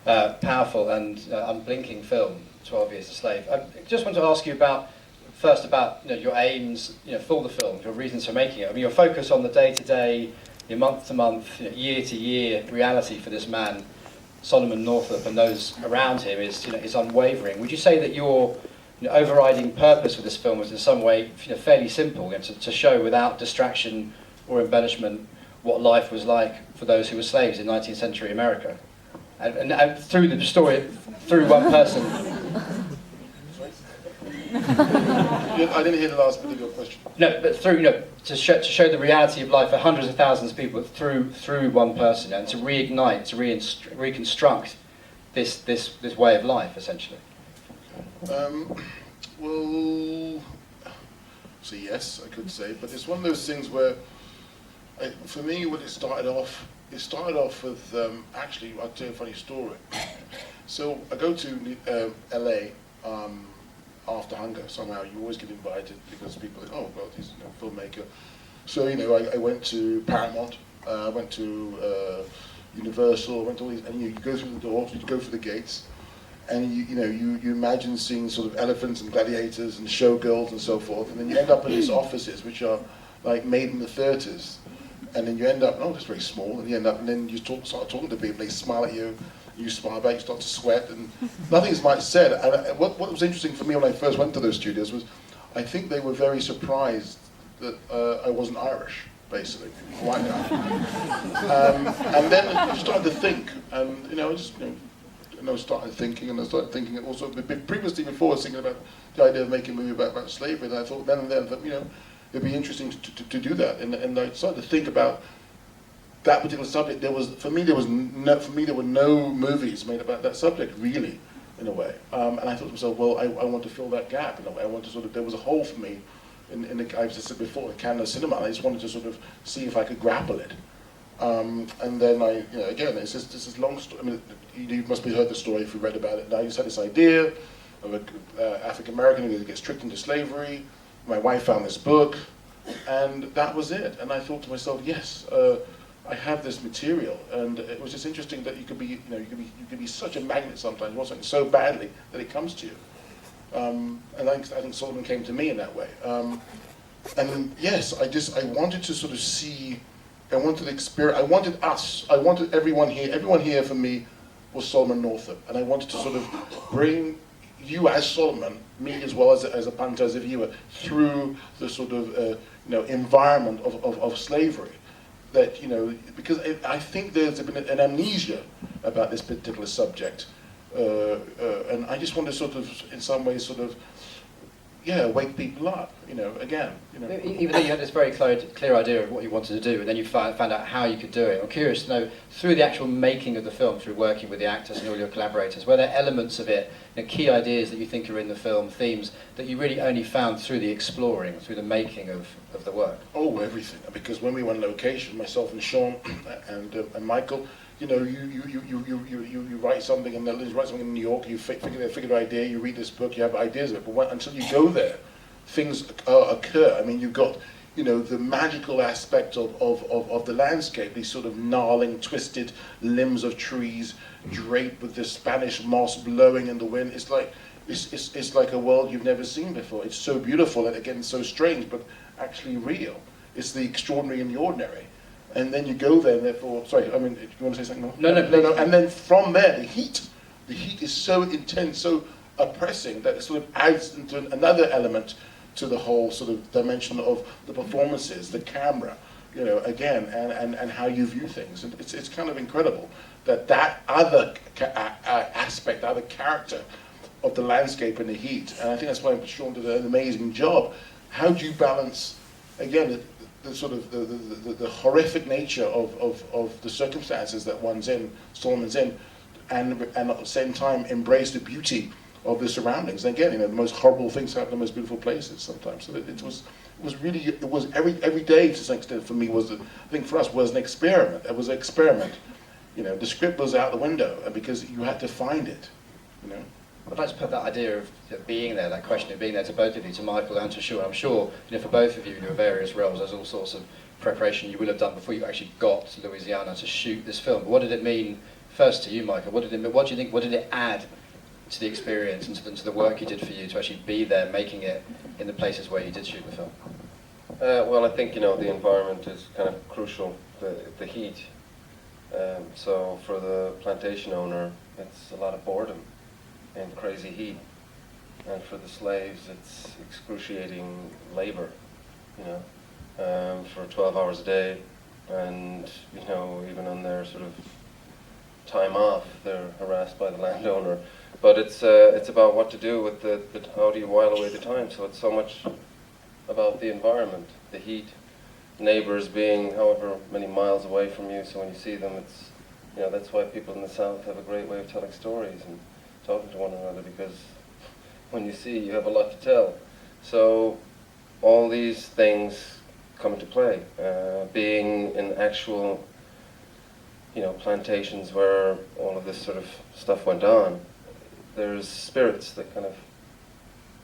powerful and unblinking film, 12 Years a Slave. I just want to ask you first about your aims for the film, your reasons for making it. I mean, your focus on the day-to-day, your month-to-month, year-to-year reality for this man, Solomon Northup, and those around him is unwavering. Would you say that your overriding purpose for this film was in some way fairly simple, to show without distraction or embellishment what life was like for those who were slaves in 19th century America? And through the story, through one person. I didn't hear the last bit of your question. No, but through to show the reality of life for hundreds of thousands of people through one person, and to reignite, to reconstruct this way of life, essentially. Well, so yes, I could say, but it's one of those things where, for me, when it started off with, actually, I'll tell you a funny story. So I go to LA after Hunger. Somehow you always get invited because people think, oh, well, he's a filmmaker. So, I went to Paramount, I went to Universal, I went to all these, and you go through the doors, you go through the gates, and you imagine seeing sort of elephants and gladiators and showgirls and so forth, and then you end up in these offices which are like made in the 30s, and then you end up, it's very small, and then you start talking to people, they smile at you, you smile back, you start to sweat, and nothing's much said. And what was interesting for me when I first went to those studios was, I think they were very surprised that I wasn't Irish, basically, white guy. And then I started to think, and I started thinking, and I started thinking also, previously before I was thinking about the idea of making a movie about slavery, and I thought then and there that, it'd be interesting to do that, and I started to think about that particular subject. There were no movies made about that subject, really, in a way. And I thought to myself, well, I want to fill that gap in a way. I want to there was a hole for me in the, I said before, the Canada cinema. I just wanted to sort of see if I could grapple it. And then again, it's just this long story. I mean, you must have heard the story if you read about it. Now, I just had this idea of an African American who gets tricked into slavery. My wife found this book, and that was it. And I thought to myself, yes, I have this material, and it was just interesting that you could be such a magnet sometimes, want something so badly that it comes to you. And I think Solomon came to me in that way. And yes, I wanted to sort of see. I wanted experience. I wanted everyone here for me was Solomon Northup, and I wanted to sort of bring you as Solomon, me as well as a punter, as a viewer, through the sort of environment of slavery. That because I think there's been an amnesia about this particular subject, and I just want to sort of, in some ways, sort of, wake people up, again. Even though you had this very clear idea of what you wanted to do, and then you found out how you could do it. I'm curious to know, through the actual making of the film, through working with the actors and all your collaborators, were there elements of it, key ideas that you think are in the film, themes, that you really only found through the exploring, through the making of the work? Oh, everything. Because when we went on location, myself and Sean and Michael, you write something and you write something in New York, you figure an idea, you read this book, you have ideas of it, but until you go there, things occur. I mean, you've got the magical aspect of the landscape, these sort of gnarling, twisted limbs of trees draped with the Spanish moss blowing in the wind. It's like a world you've never seen before. It's so beautiful and again so strange, but actually real. It's the extraordinary in the ordinary. And then you go there, and therefore, sorry, I mean, do you want to say something more? No. And then from there, the heat is so intense, so oppressing, that it sort of adds into another element to the whole sort of dimension of the performances, the camera, again, and how you view things. And it's kind of incredible that other aspect, other character of the landscape and the heat, and I think that's why Sean did an amazing job. How do you balance, again, the sort of the horrific nature of the circumstances that Solomon's in, and at the same time embrace the beauty of the surroundings. And again, the most horrible things happen in the most beautiful places sometimes. So it was every day to some extent for me I think for us was an experiment. It was an experiment. The script was out the window because you had to find it. I'd like to put that idea of being there, that question of being there, to both of you, to Michael and to Sean. I'm sure, for both of you in your various roles, there's all sorts of preparation you will have done before you actually got to Louisiana to shoot this film. But what did it mean First to you, Michael, what do you think? What did it add to the experience and to the work you did for you to actually be there, making it in the places where you did shoot the film? Well, I think the environment is kind of crucial. The heat. So for the plantation owner, it's a lot of boredom and crazy heat, and for the slaves, it's excruciating labor. For 12 hours a day, and even on their sort of time off, they're harassed by the landowner. But it's about what to do with how do you while away the time. So it's so much about the environment, the heat, neighbors being however many miles away from you. So when you see them, it's that's why people in the South have a great way of telling stories and talking to one another, because when you see, you have a lot to tell. So all these things come into play. Being in actual, plantations where all of this sort of stuff went on, there's spirits that kind of,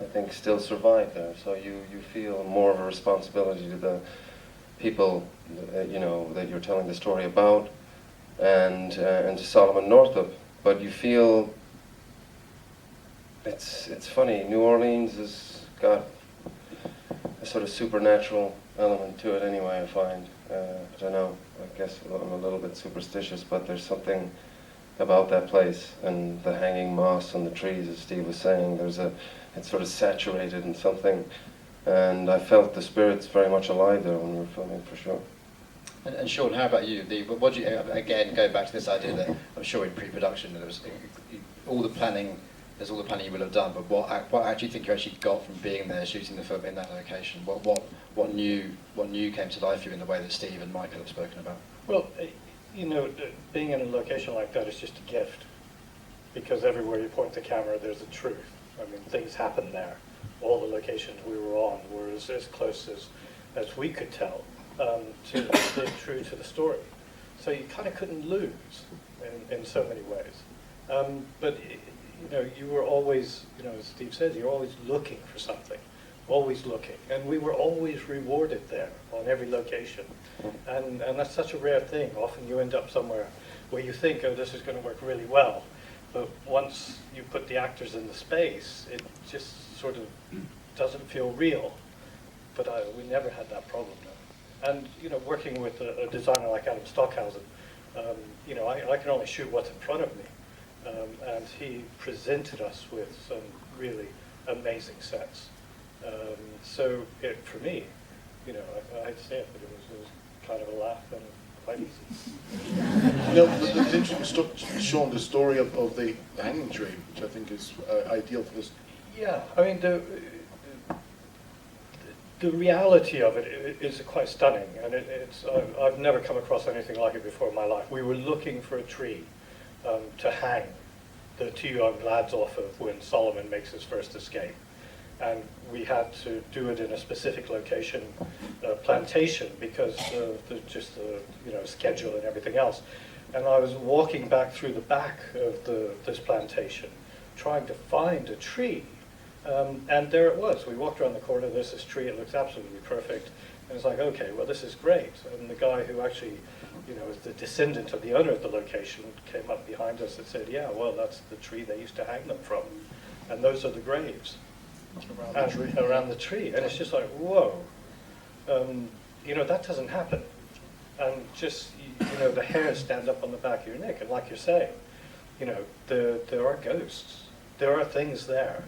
I think, still survive there. So you feel more of a responsibility to the people, that you're telling the story about, and to Solomon Northup. But you feel, it's funny, New Orleans has got a sort of supernatural element to it anyway, I find. I don't know, I guess I'm a little bit superstitious, but there's something about that place, and the hanging moss on the trees, as Steve was saying, it's sort of saturated in something, and I felt the spirits very much alive there when we were filming, for sure. And Sean, how about you? What do you, again, go back to this idea that I'm sure in pre-production there was all the planning. There's all the planning you will have done, but what actually do you think you actually got from being there, shooting the film in that location? What new came to life for you in the way that Steve and Michael have spoken about? Well, being in a location like that is just a gift, because everywhere you point the camera, there's a truth. I mean, things happen there. All the locations we were on were as close as we could tell true to the story. So you kind of couldn't lose in so many ways. But you were always, as Steve says, you're always looking for something, always looking. And we were always rewarded there on every location. And that's such a rare thing. Often you end up somewhere where you think, oh, this is going to work really well. But once you put the actors in the space, it just sort of doesn't feel real. But we never had that problem, no. And, working with a designer like Adam Stockhausen, I can only shoot what's in front of me. And he presented us with some really amazing sets. So for me, I'd say it, but it was kind of a laugh and quite easy. It's interesting, Sean, the story of the hanging tree, which I think is ideal for this. Yeah, I mean, the reality of it is quite stunning, and I've never come across anything like it before in my life. We were looking for a tree to hang the two young lads off of when Solomon makes his first escape. And we had to do it in a specific location, plantation, because of the schedule and everything else. And I was walking back through the back of this plantation, trying to find a tree. And there it was. We walked around the corner, there's this tree, it looks absolutely perfect. And it's like, okay, well, this is great. And the guy who actually, is the descendant of the owner of the location came up behind us and said, yeah, well, that's the tree they used to hang them from. And those are the graves around the tree. And it's just like, whoa, that doesn't happen. And just, the hairs stand up on the back of your neck. And like you're saying, there are ghosts. There are things there.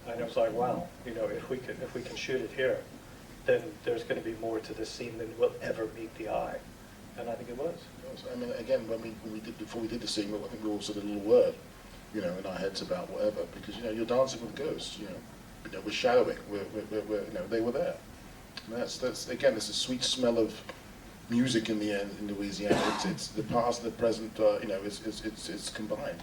And it was like, wow, if we can shoot it here, then there's going to be more to this scene than will ever meet the eye. And I think it was. I mean, again, before we did the scene, I think we all said a little word, in our heads about whatever, because you're dancing with ghosts. We're shadowing. They were there. And that's again, there's a sweet smell of music in the end in Louisiana. It's the past and the present. It's combined.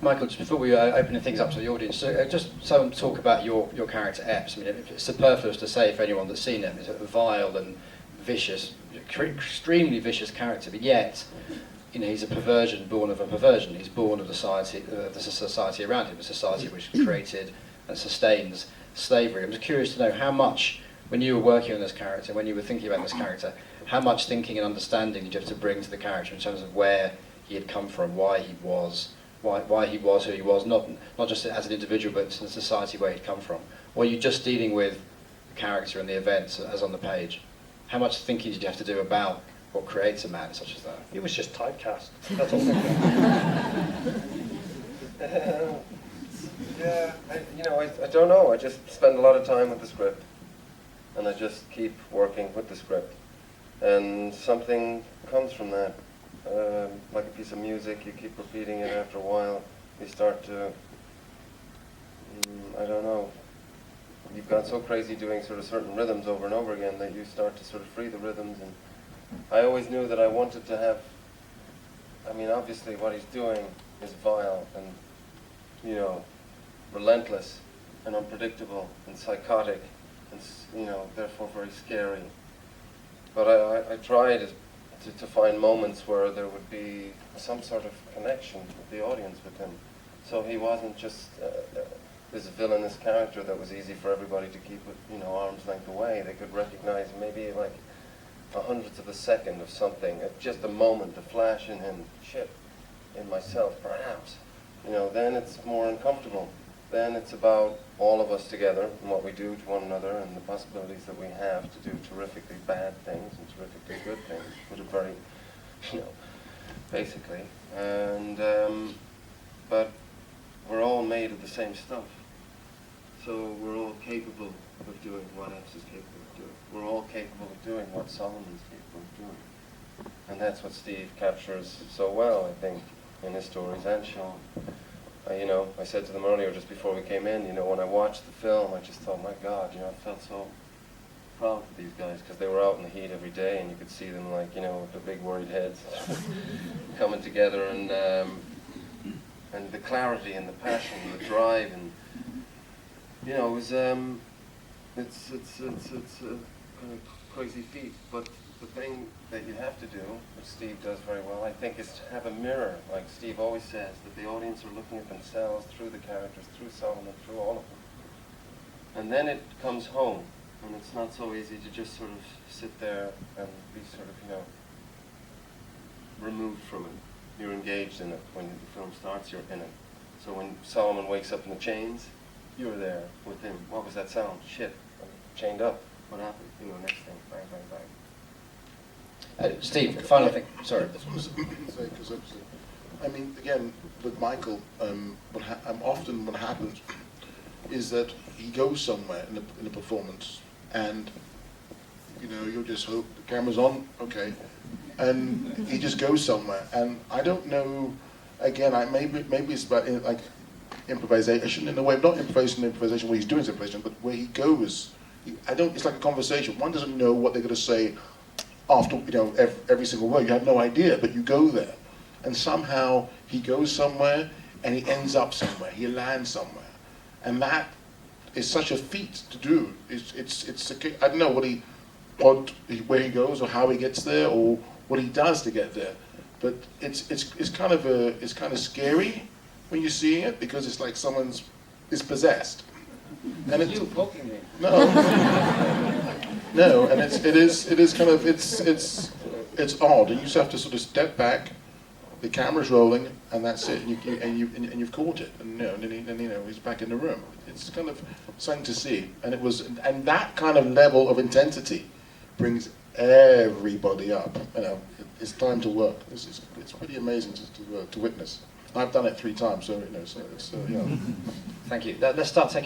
Michael, just before we open things up to the audience, just someone talk about your character Epps. I mean, it's superfluous to say for anyone that's seen him, he's a vile and vicious, extremely vicious character, but yet, he's a perversion born of a perversion. He's born of the society around him, a society which created and sustains slavery. I'm just curious to know how much, when you were working on this character, when you were thinking about this character, how much thinking and understanding did you have to bring to the character in terms of where he had come from, why he was who he was, not just as an individual, but in the society where he'd come from? Or are you just dealing with the character and the events as on the page? How much thinking did you have to do about what creates a man such as that? He was just typecast. That's all. Yeah, I don't know. I just spend a lot of time with the script, and I just keep working with the script, and something comes from that. Like a piece of music, you keep repeating it. After a while, you start to, I don't know. You've gone so crazy doing sort of certain rhythms over and over again that you start to sort of free the rhythms. And I always knew that I wanted to have. I mean, obviously, what he's doing is vile and, relentless and unpredictable and psychotic and, therefore very scary. But I tried to find moments where there would be some sort of connection with the audience with him. So he wasn't just this villainous character that was easy for everybody to keep at, arm's length away. They could recognize maybe like a hundredth of a second of something, just a moment, a flash in him, shit, in myself, perhaps. Then it's more uncomfortable. Then it's about all of us together and what we do to one another and the possibilities that we have to do terrifically bad things and terrifically good things, which are very, basically. And, but we're all made of the same stuff. So we're all capable of doing what Epps is capable of doing. We're all capable of doing what Solomon's capable of doing. And that's what Steve captures so well, I think, in his stories and Sean. I said to them earlier, just before we came in, when I watched the film, I just thought, my God, I felt so proud of these guys, because they were out in the heat every day, and you could see them, like, with their big worried heads coming together, and the clarity and the passion and the drive, and it was it's a kind of crazy feat. But the thing that you have to do, which Steve does very well, I think, is to have a mirror, like Steve always says, that the audience are looking at themselves through the characters, through Solomon, through all of them. And then it comes home, and it's not so easy to just sort of sit there and be sort of, removed from it. You're engaged in it. When the film starts, you're in it. So when Solomon wakes up in the chains, you're there with him. What was that sound? Shit, I'm chained up. What happened? Next thing, bang, bang, bang. Steve, final thing. Sorry. I just want to say, because I mean, again, with Michael, often what happens is that he goes somewhere in a performance, and you'll just hope the camera's on, okay, and he just goes somewhere, and I don't know. Again, maybe it's about like improvisation in a way, not improvisation where he's doing improvisation, but where he goes. It's like a conversation. One doesn't know what they're going to say after every single word. You have no idea, but you go there, and somehow he goes somewhere and he ends up somewhere. He lands somewhere, and that is such a feat to do. I don't know where he goes or how he gets there or what he does to get there, but it's kind of scary when you're seeing it, because it's like someone's is possessed. And you poking me? No, and it is kind of it's odd, and you just have to sort of step back. The camera's rolling, and that's it, and you've caught it, and then he's back in the room. It's kind of something to see, and that kind of level of intensity brings everybody up. It's time to work. It's pretty amazing to witness. I've done it 3 times, so it's Thank you. Let's start taking